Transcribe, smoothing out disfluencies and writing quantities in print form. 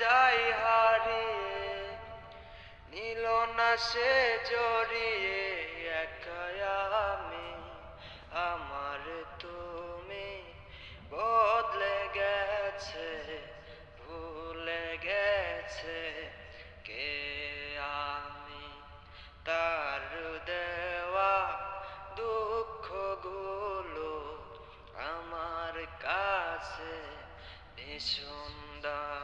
যাই হারিয়ে, নিল না সে জড়িয়ে একা আমি। আমার তুমি বদলে গেছে, ভুলে গেছে কে আমি। তার দেওয়া দুঃখগুলো আমার কাছে ভীষণ দামি।